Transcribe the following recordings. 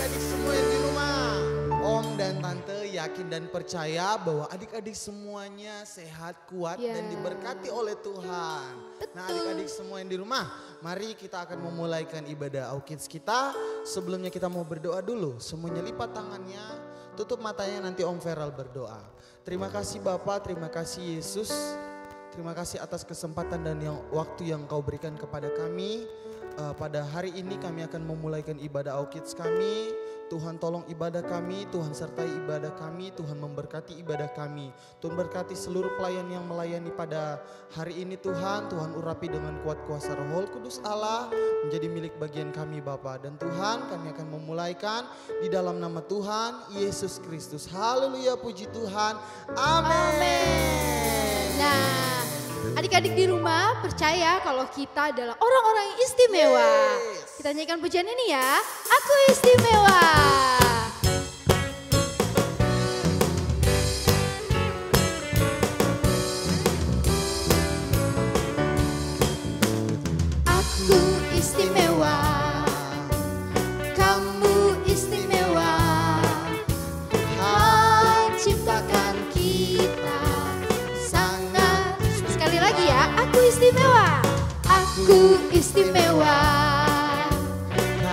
adik-adik semua yang di rumah, Om dan Tante yakin dan percaya bahwa adik-adik semuanya sehat, kuat dan diberkati oleh Tuhan. Nah adik-adik semua yang di rumah, mari kita akan memulaikan ibadah Aukids kita. Sebelumnya kita mau berdoa dulu, semuanya lipat tangannya, tutup matanya, nanti Om Feral berdoa. Terima kasih Bapak, terima kasih Yesus. Terima kasih atas kesempatan dan waktu yang Kau berikan kepada kami. Pada hari ini kami akan memulaikan ibadah Aukids kami. Tuhan tolong ibadah kami, Tuhan sertai ibadah kami, Tuhan memberkati ibadah kami. Tuhan berkati seluruh pelayan yang melayani pada hari ini Tuhan. Tuhan urapi dengan kuat kuasa Roh Kudus Allah menjadi milik bagian kami Bapa. Dan Tuhan kami akan memulaikan di dalam nama Tuhan Yesus Kristus. Haleluya, puji Tuhan. Amin. Nah, adik-adik di rumah percaya kalau kita adalah orang-orang yang istimewa. Kita nyanyikan pujian ini ya. Aku istimewa. Aku istimewa. Kamu istimewa. Tuhan ciptakan kita sangat. Sekali lagi ya, aku istimewa. Aku istimewa.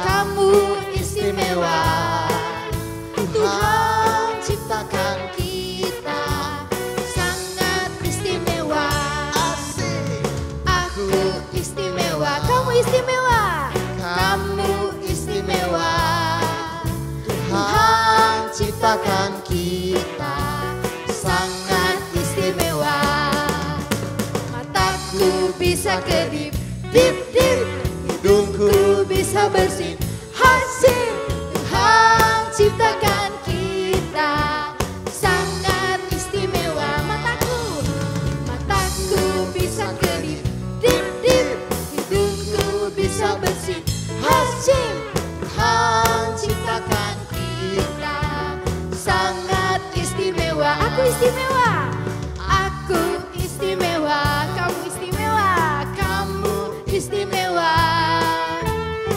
Kamu istimewa. Tuhan ciptakan kita sangat istimewa. Aku istimewa. Kamu istimewa. Kamu istimewa. Tuhan ciptakan kita sangat istimewa. Mataku bisa kedip, dip, dip. Hidungku bisa bersin, hasil. Tuhan ciptakan kita sangat istimewa. Mataku bisa kedip, dip, dip. Hidungku bisa bersin, hasil. Tuhan ciptakan kita sangat istimewa. Aku istimewa. Aku istimewa. Kamu istimewa. Kamu istimewa.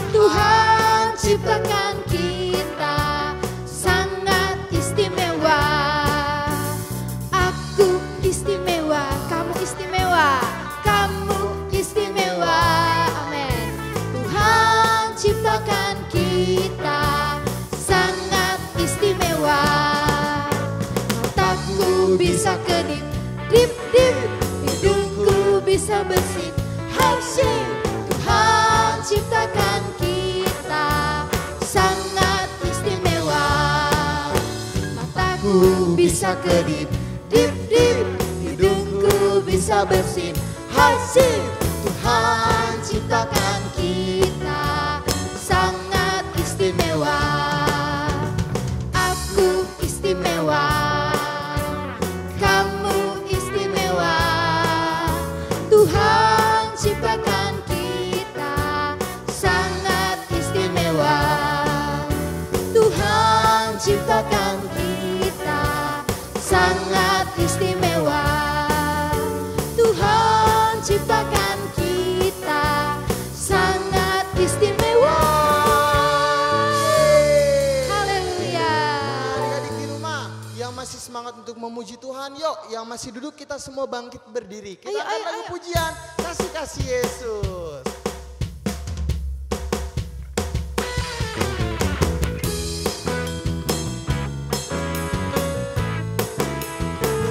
Tuhan ciptakan kita sangat istimewa. Aku istimewa. Kamu istimewa. Kamu istimewa. Amin. Tuhan ciptakan kita sangat istimewa. Mataku bisa kedip, dip, dip. Hidungku bisa bersin, hasil. Tuhan ciptakan kita sangat istimewa. Mataku bisa kedip, dip, dip. Hidungku bisa bersin, hasil. Tuhan ciptakan kita sangat istimewa. Aku istimewa. Kamu istimewa. Tuhan ciptakan kita sangat istimewa. Tuhan ciptakan kita sangat istimewa. Tuhan ciptakan kita sangat istimewa. Haleluya. Adik-adik di rumah yang masih semangat untuk memuji Tuhan, yuk yang masih duduk kita semua bangkit berdiri. Kita akan lagu pujian Kasih-kasih Yesus.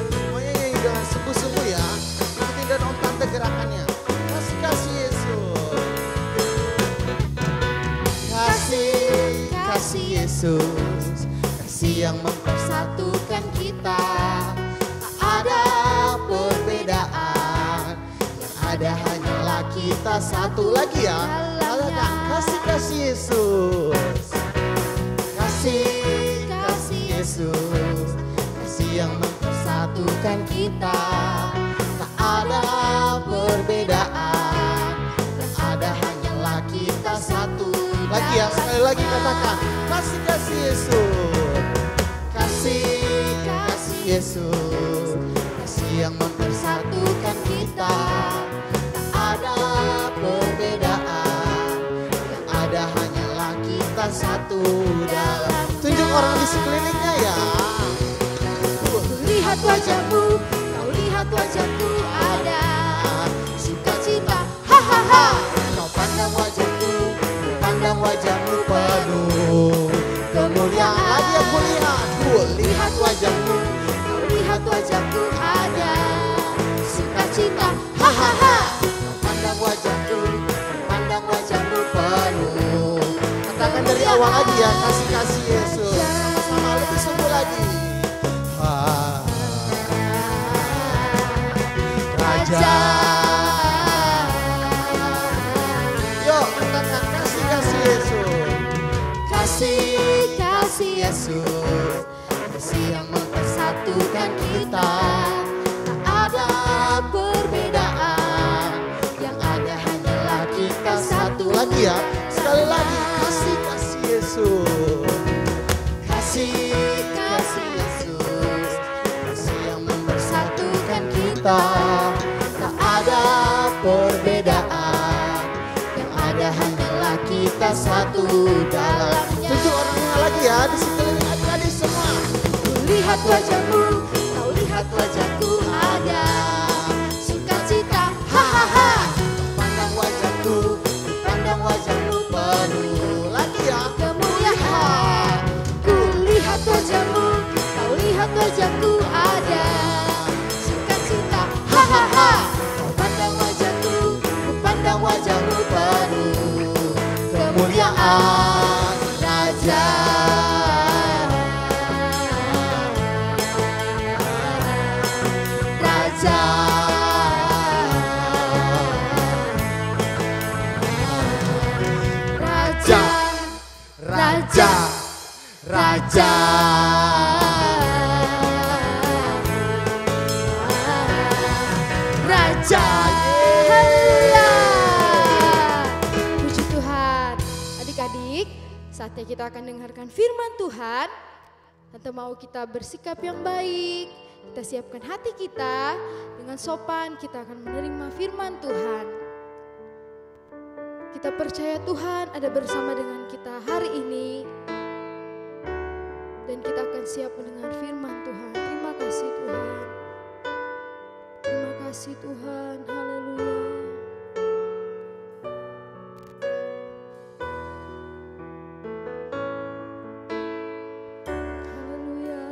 Semuanya nyanyi dengan sungguh-sungguh ya. Ikutin dan Om Tante gerakannya. Kasih-kasih Yesus. Kasih Yesus. Kasih yang mempersatukan kita. Tak ada perbedaan. Yang ada hanyalah kita satu. Lagi ya. Kasih Yesus. Kasih Yesus. Kasih yang mempersatukan kita. Tak ada perbedaan. Yang ada hanyalah kita satu. Lagi ya, sekali lagi katakan. Kasih Yesus. Kasih Yesus. Kasih yang mempersatukan kita. Tak ada perbedaan. Yang ada hanyalah kita satu dalam ketawa lagi ya, kasih Yesus. Sama-sama lebih sungguh lagi. Raja. Yuk, katakan kasih Yesus. Kasih Yesus. Kasih yang mempersatukan kita. Tak ada perbedaan. Yang ada hanyalah kita satu. Lagi ya, sekali lagi. Kasih Yesus. Kasih Yesus. Kasih yang mempersatukan kita. Tak ada perbedaan. Yang ada hanyalah kita satu dalamnya. Tujuh orangnya lagi ya, di sekeliling adik-adik semua. Lihat wajahmu, kau lihat wajahku ada sukacita, hahaha. Pandang wajahmu penuh lagi ya kemuliaan. Ku lihat wajahmu, kau lihat wajahku ada sukacita, hahaha. Kau pandang wajahmu penuh kemuliaan, Raja. Raja. Haleluya. Puji Tuhan. Adik-adik, saatnya kita akan dengarkan firman Tuhan. Tante mau kita bersikap yang baik. Kita siapkan hati kita dengan sopan, kita akan menerima firman Tuhan. Kita percaya Tuhan ada bersama dengan kita hari ini. Dan kita akan siap mendengar firman Tuhan. Terima kasih Tuhan. Terima kasih Tuhan. Haleluya. Haleluya.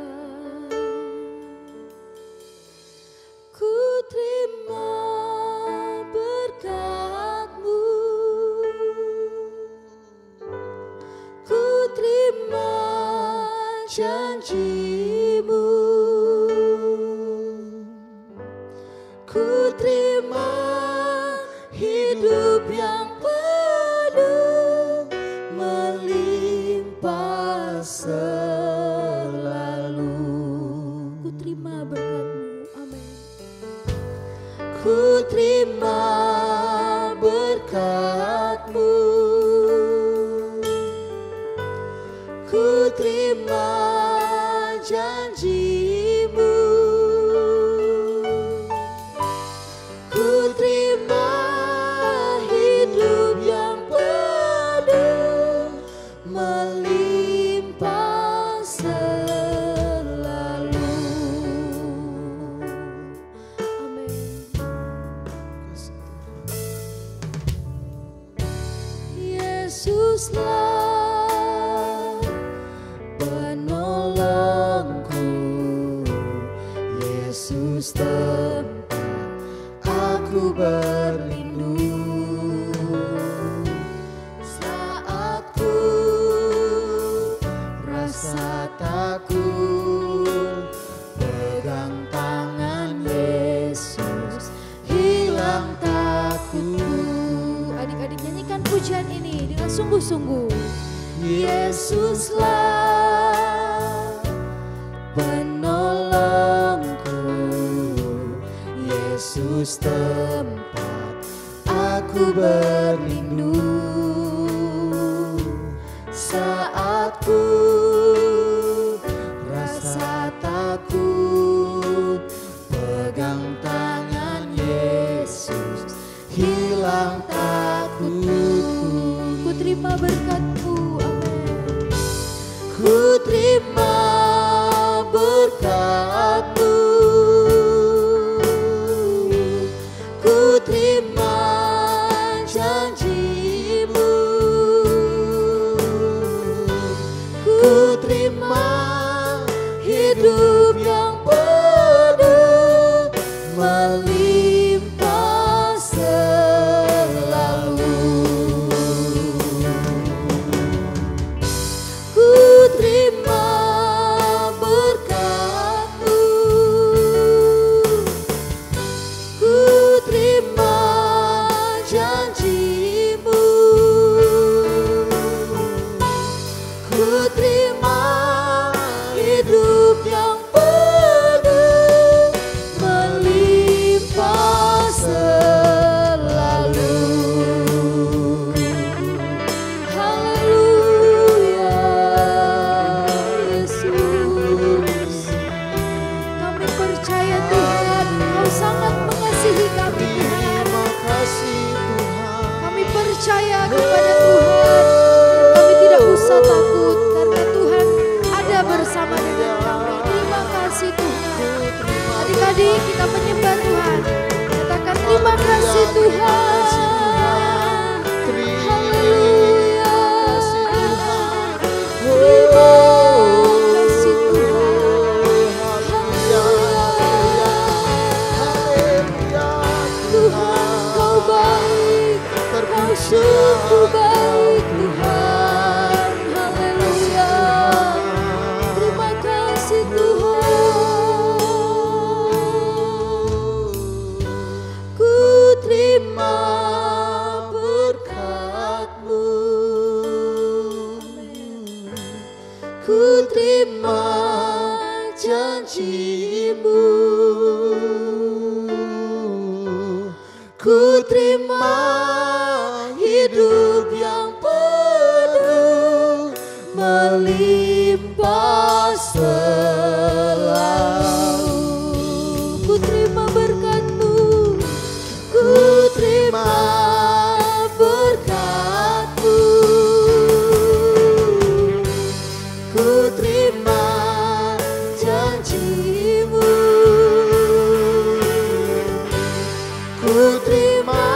Ku terima berkat-Mu. Ku terima janji-Mu. Ku terima hidup yang penuh melimpah selalu. Ku terima berkat-Mu, amin. Ku terima berkat-Mu. Ku terima janji-Mu. Ku terima hidup yang penuh melimpah selalu. Amin. Yesuslah penolongku, Yesus tempat aku berlindung. Saat ku rasa takut, pegang tangan Yesus, hilang takut. Adik-adik nyanyikan pujian ini dengan sungguh-sungguh. Yesuslah penolongku, Yesus tempat aku berlindung. Saat ku rasa takut, pegang tangan Yesus, hilang takutku. Ku terima berkat-Mu, amin. Ku terima berkat-Mu. Ku terima janji-Mu. Ku percaya kepada Tuhan. Kami tidak usah takut karena Tuhan ada bersama dengan kami. Terima kasih Tuhan. Adik-adik kita menyembah Tuhan. Katakan terima kasih Tuhan. Haleluya. Terima kasih Tuhan. Tuhan kau baik, kau sungguh baik Tuhan. Haleluya. Terima kasih Tuhan. Ku terima berkat-Mu. Ku terima janji-Mu. Ku terima hidup yang penuh melimpah selalu. Ku terima berkat-Mu. Ku terima berkat-Mu. Ku terima janji-Mu. Ku terima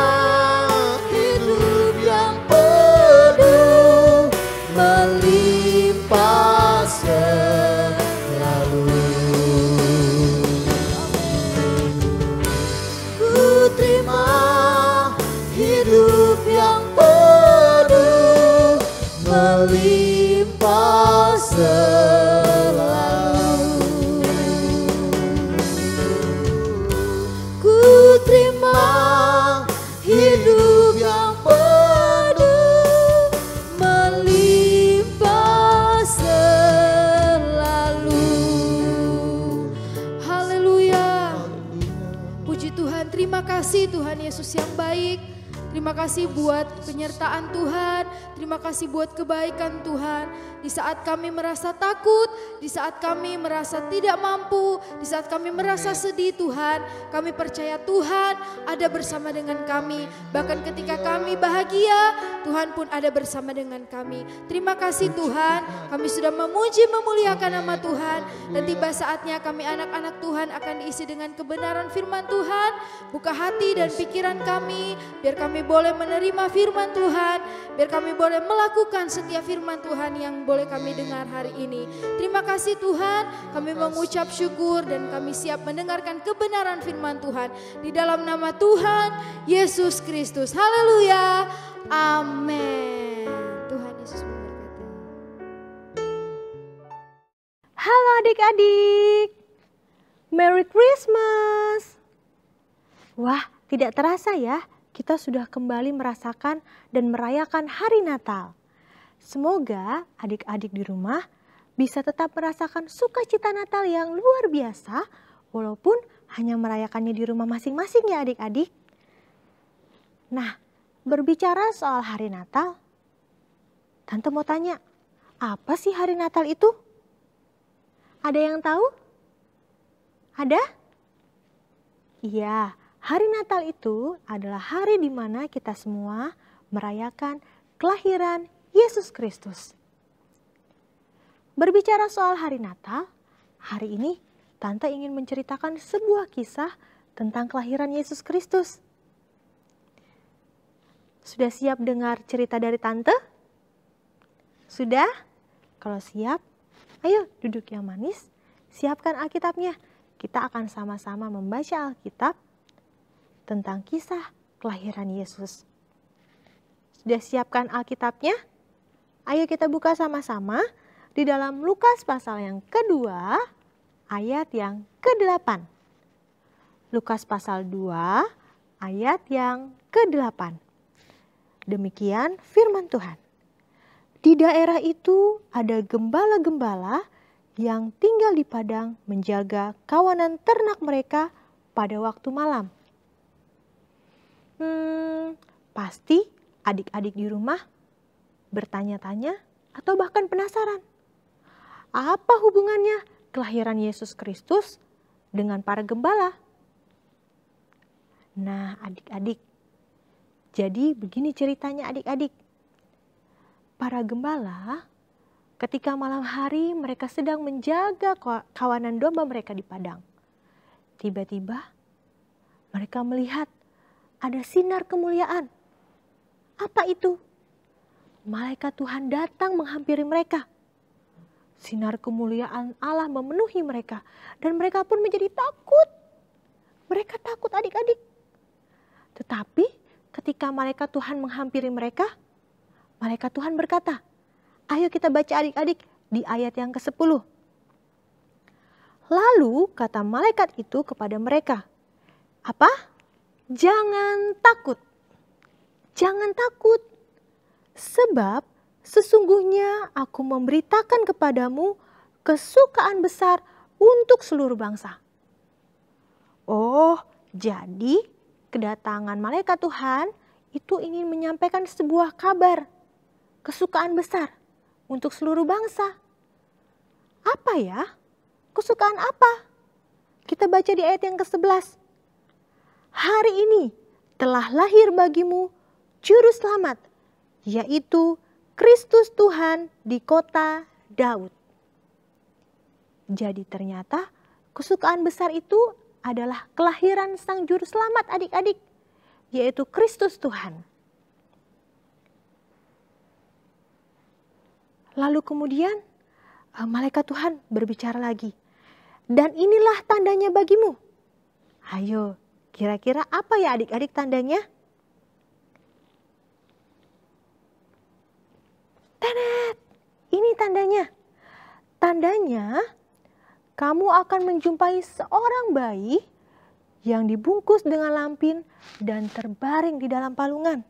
hidup yang penuh melimpah selalu. Ku terima hidup yang penuh melimpah selalu. Ku terima hidup yang penuh melimpah selalu. Haleluya. Puji Tuhan, terima kasih Tuhan Yesus yang baik. Terima kasih buat penyertaan Tuhan. Terima kasih buat kebaikan Tuhan. Di saat kami merasa takut, di saat kami merasa tidak mampu, di saat kami merasa sedih Tuhan, kami percaya Tuhan ada bersama dengan kami. Bahkan ketika kami bahagia, Tuhan pun ada bersama dengan kami. Terima kasih Tuhan, kami sudah memuji memuliakan nama Tuhan. Dan tiba saatnya kami anak-anak Tuhan akan diisi dengan kebenaran firman Tuhan. Buka hati dan pikiran kami, biar kami boleh menerima firman Tuhan, biar kami boleh melakukan setiap firman Tuhan yang boleh kami dengar hari ini. Terima kasih Tuhan, kami mengucap syukur dan kami siap mendengarkan kebenaran firman Tuhan. Di dalam nama Tuhan Yesus Kristus. Haleluya. Amin. Tuhan Yesus memberkati. Halo adik-adik. Merry Christmas. Wah, tidak terasa ya, kita sudah kembali merasakan dan merayakan hari Natal. Semoga adik-adik di rumah bisa tetap merasakan sukacita Natal yang luar biasa, walaupun hanya merayakannya di rumah masing-masing ya adik-adik. Nah, berbicara soal hari Natal, Tante mau tanya, apa sih hari Natal itu? Ada yang tahu? Ada? Iya, hari Natal itu adalah hari di mana kita semua merayakan kelahiran Yesus Kristus. Berbicara soal hari Natal, hari ini Tante ingin menceritakan sebuah kisah tentang kelahiran Yesus Kristus. Sudah siap dengar cerita dari Tante? Sudah? Kalau siap, ayo duduk yang manis, siapkan Alkitabnya. Kita akan sama-sama membaca Alkitab tentang kisah kelahiran Yesus. Sudah siapkan Alkitabnya? Ayo kita buka sama-sama di dalam Lukas pasal yang kedua, ayat yang ke-8. Lukas pasal 2, ayat yang ke-8. Demikian firman Tuhan. Di daerah itu ada gembala-gembala yang tinggal di padang menjaga kawanan ternak mereka pada waktu malam. Pasti adik-adik di rumah bertanya-tanya atau bahkan penasaran. Apa hubungannya kelahiran Yesus Kristus dengan para gembala? Nah adik-adik, Jadi begini ceritanya adik-adik. Para gembala ketika malam hari mereka sedang menjaga kawanan domba mereka di padang. Tiba-tiba mereka melihat ada sinar kemuliaan. Apa itu? Malaikat Tuhan datang menghampiri mereka. Sinar kemuliaan Allah memenuhi mereka dan mereka pun menjadi takut. Mereka takut adik-adik. Tetapi ketika malaikat Tuhan menghampiri mereka, malaikat Tuhan berkata, ayo kita baca adik-adik di ayat yang ke-10. Lalu kata malaikat itu kepada mereka, apa? Jangan takut. Jangan takut. Sebab sesungguhnya aku memberitakan kepadamu kesukaan besar untuk seluruh bangsa. Oh, jadi kedatangan malaikat Tuhan itu ingin menyampaikan sebuah kabar, kesukaan besar untuk seluruh bangsa. Apa ya? Kesukaan apa? Kita baca di ayat yang ke-11. Hari ini telah lahir bagimu juru selamat, yaitu Kristus Tuhan di kota Daud. Jadi ternyata kesukaan besar itu adalah kelahiran sang juru selamat adik-adik, yaitu Kristus Tuhan. Lalu kemudian malaikat Tuhan berbicara lagi. Dan inilah tandanya bagimu. Ayo, kira-kira apa ya adik-adik tandanya? Tenet, ini tandanya. Tandanya kamu akan menjumpai seorang bayi yang dibungkus dengan lampin dan terbaring di dalam palungan.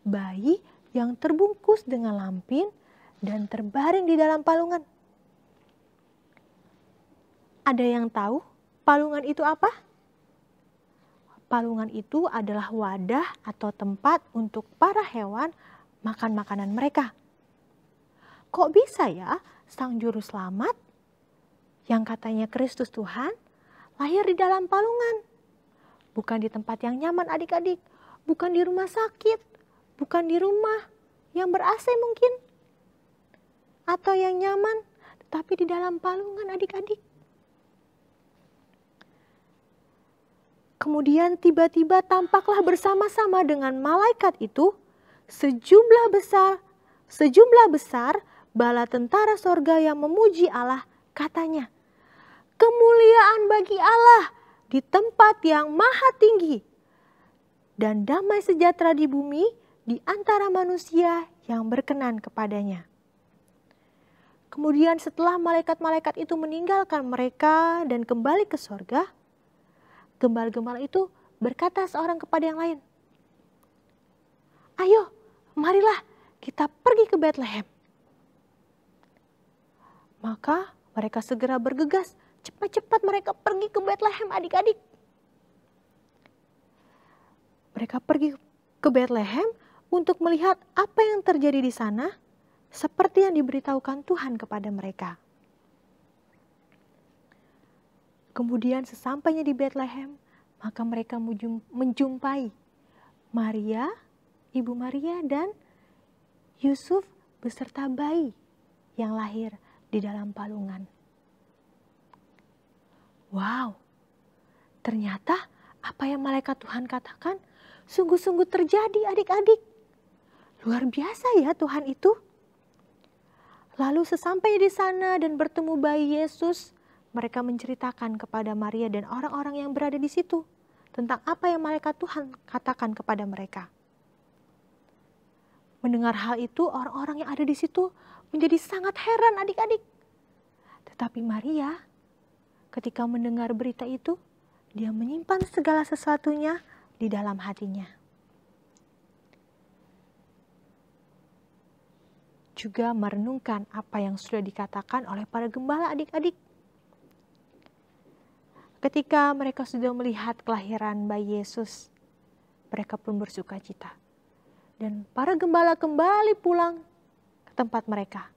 Bayi yang terbungkus dengan lampin dan terbaring di dalam palungan. Ada yang tahu palungan itu apa? Palungan itu adalah wadah atau tempat untuk para hewan makan makanan mereka. Kok bisa ya sang juru selamat yang katanya Kristus Tuhan lahir di dalam palungan? Bukan di tempat yang nyaman adik-adik, bukan di rumah sakit, bukan di rumah yang ber-AC mungkin, atau yang nyaman, tetapi di dalam palungan adik-adik. Kemudian tiba-tiba tampaklah bersama-sama dengan malaikat itu sejumlah besar bala tentara sorga yang memuji Allah, katanya, kemuliaan bagi Allah di tempat yang maha tinggi dan damai sejahtera di bumi di antara manusia yang berkenan kepadanya. Kemudian setelah malaikat-malaikat itu meninggalkan mereka dan kembali ke sorga, gembala-gembala itu berkata seorang kepada yang lain, ayo, marilah kita pergi ke Betlehem. Maka mereka segera bergegas, cepat-cepat mereka pergi ke Betlehem adik-adik. Mereka pergi ke Betlehem untuk melihat apa yang terjadi di sana, seperti yang diberitahukan Tuhan kepada mereka. Kemudian sesampainya di Betlehem, maka mereka menjumpai Maria, Ibu Maria dan Yusuf beserta bayi yang lahir di dalam palungan. Wow, ternyata apa yang malaikat Tuhan katakan sungguh-sungguh terjadi adik-adik. Luar biasa ya Tuhan itu. Lalu sesampai di sana dan bertemu bayi Yesus, mereka menceritakan kepada Maria dan orang-orang yang berada di situ tentang apa yang malaikat Tuhan katakan kepada mereka. Mendengar hal itu, orang-orang yang ada di situ menjadi sangat heran adik-adik. Tetapi Maria, ketika mendengar berita itu, dia menyimpan segala sesuatunya di dalam hatinya. Juga merenungkan apa yang sudah dikatakan oleh para gembala adik-adik. Ketika mereka sudah melihat kelahiran bayi Yesus, mereka pun bersuka cita. Dan para gembala kembali pulang ke tempat mereka.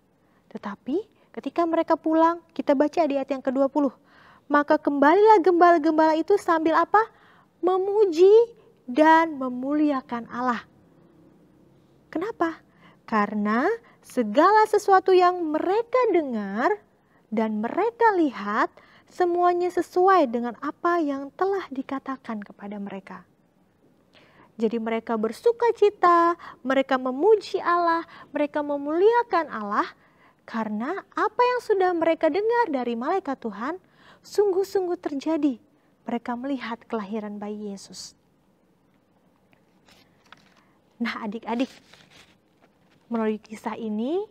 Tetapi ketika mereka pulang, kita baca di ayat yang ke-20. Maka kembalilah gembala-gembala itu sambil apa? Memuji dan memuliakan Allah. Kenapa? Karena segala sesuatu yang mereka dengar dan mereka lihat semuanya sesuai dengan apa yang telah dikatakan kepada mereka. Jadi mereka bersuka cita, mereka memuji Allah, mereka memuliakan Allah karena apa yang sudah mereka dengar dari malaikat Tuhan sungguh-sungguh terjadi. Mereka melihat kelahiran bayi Yesus. Nah adik-adik, melalui kisah ini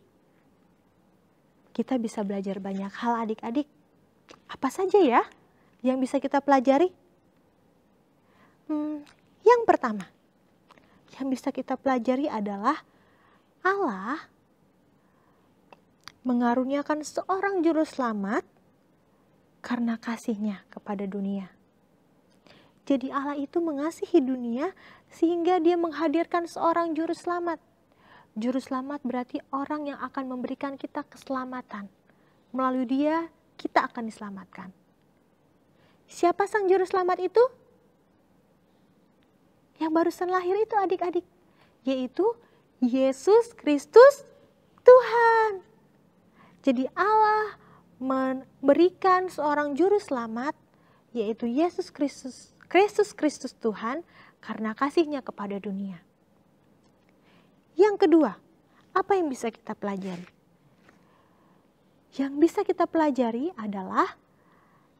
kita bisa belajar banyak hal adik-adik. Apa saja ya yang bisa kita pelajari? Yang pertama, yang bisa kita pelajari adalah Allah mengaruniakan seorang juru selamat karena kasih-Nya kepada dunia. Jadi Allah itu mengasihi dunia sehingga Dia menghadirkan seorang juru selamat. Juru selamat berarti orang yang akan memberikan kita keselamatan. Melalui Dia kita akan diselamatkan. Siapa sang juru selamat itu? Yang barusan lahir itu adik-adik, yaitu Yesus Kristus Tuhan. Jadi Allah memberikan seorang juru selamat, yaitu Yesus Kristus Tuhan, karena kasih-Nya kepada dunia. Yang kedua, apa yang bisa kita pelajari? Yang bisa kita pelajari adalah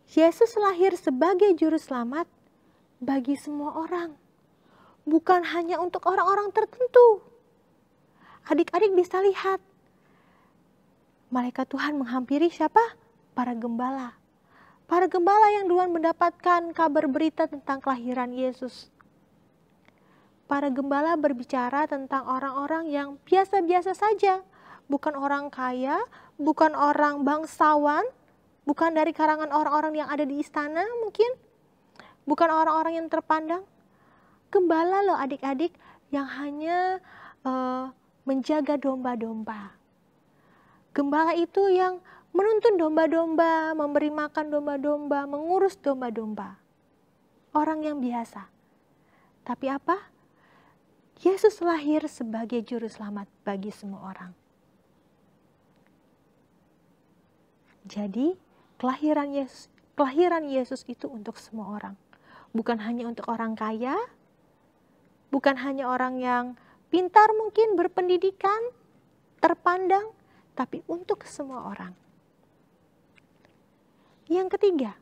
Yesus lahir sebagai juru selamat bagi semua orang. Bukan hanya untuk orang-orang tertentu. Adik-adik bisa lihat, malaikat Tuhan menghampiri siapa? Para gembala. Para gembala yang duluan mendapatkan kabar berita tentang kelahiran Yesus. Para gembala berbicara tentang orang-orang yang biasa-biasa saja. Bukan orang kaya, bukan orang bangsawan, bukan dari kalangan orang-orang yang ada di istana mungkin. Bukan orang-orang yang terpandang. Gembala loh adik-adik yang hanya menjaga domba-domba. Gembala itu yang menuntun domba-domba, memberi makan domba-domba, mengurus domba-domba. Orang yang biasa. Tapi apa? Yesus lahir sebagai juru selamat bagi semua orang. Jadi kelahiran Yesus itu untuk semua orang. Bukan hanya untuk orang kaya, bukan hanya orang yang pintar mungkin, berpendidikan, terpandang, tapi untuk semua orang. Yang ketiga,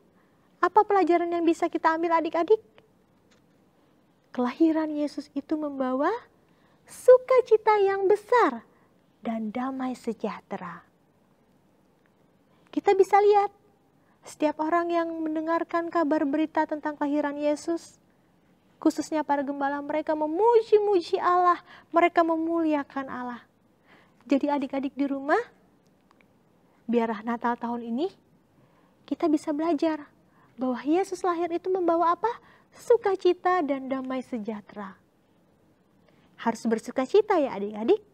apa pelajaran yang bisa kita ambil adik-adik? Kelahiran Yesus itu membawa sukacita yang besar dan damai sejahtera. Kita bisa lihat, setiap orang yang mendengarkan kabar berita tentang kelahiran Yesus, khususnya para gembala, mereka memuji-muji Allah, mereka memuliakan Allah. Jadi adik-adik di rumah, biar Natal tahun ini, kita bisa belajar bahwa Yesus lahir itu membawa apa? Sukacita dan damai sejahtera. Harus bersukacita ya adik-adik.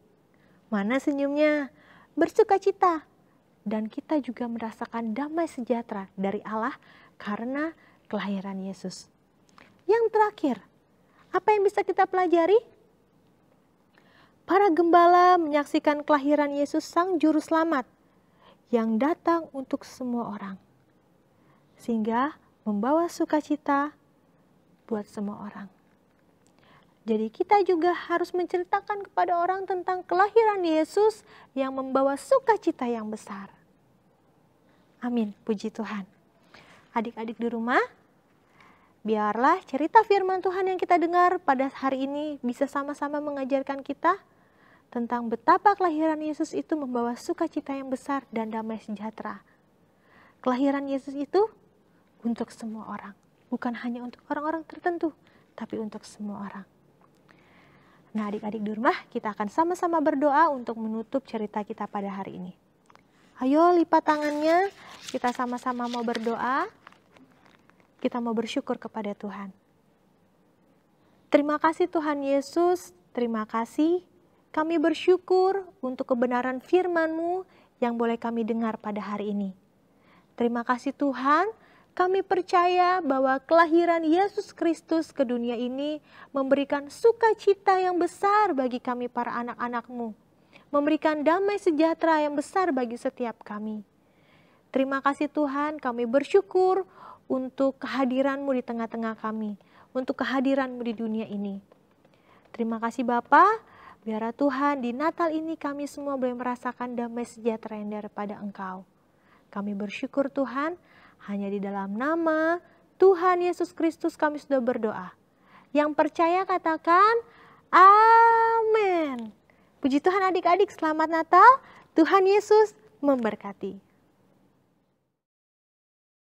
Mana senyumnya? Bersukacita. Dan kita juga merasakan damai sejahtera dari Allah karena kelahiran Yesus. Yang terakhir, apa yang bisa kita pelajari? Para gembala menyaksikan kelahiran Yesus Sang Juru Selamat yang datang untuk semua orang. Sehingga membawa sukacita buat semua orang. Jadi kita juga harus menceritakan kepada orang tentang kelahiran Yesus yang membawa sukacita yang besar. Amin, puji Tuhan. Adik-adik di rumah, biarlah cerita firman Tuhan yang kita dengar pada hari ini bisa sama-sama mengajarkan kita tentang betapa kelahiran Yesus itu membawa sukacita yang besar dan damai sejahtera. Kelahiran Yesus itu untuk semua orang, bukan hanya untuk orang-orang tertentu, tapi untuk semua orang. Nah adik-adik di rumah, kita akan sama-sama berdoa untuk menutup cerita kita pada hari ini. Ayo lipat tangannya, kita sama-sama mau berdoa. Kita mau bersyukur kepada Tuhan. Terima kasih Tuhan Yesus, terima kasih. Kami bersyukur untuk kebenaran firman-Mu yang boleh kami dengar pada hari ini. Terima kasih Tuhan, Kami percaya bahwa kelahiran Yesus Kristus ke dunia ini memberikan sukacita yang besar bagi kami para anak-anak-Mu. Memberikan damai sejahtera yang besar bagi setiap kami. Terima kasih Tuhan, kami bersyukur untuk kehadiran-Mu di tengah-tengah kami. Untuk kehadiran-Mu di dunia ini. Terima kasih Bapa, biarlah Tuhan di Natal ini kami semua boleh merasakan damai sejahtera yang daripada Engkau. Kami bersyukur Tuhan, hanya di dalam nama Tuhan Yesus Kristus kami sudah berdoa. Yang percaya katakan, amin. Puji Tuhan adik-adik, selamat Natal. Tuhan Yesus memberkati.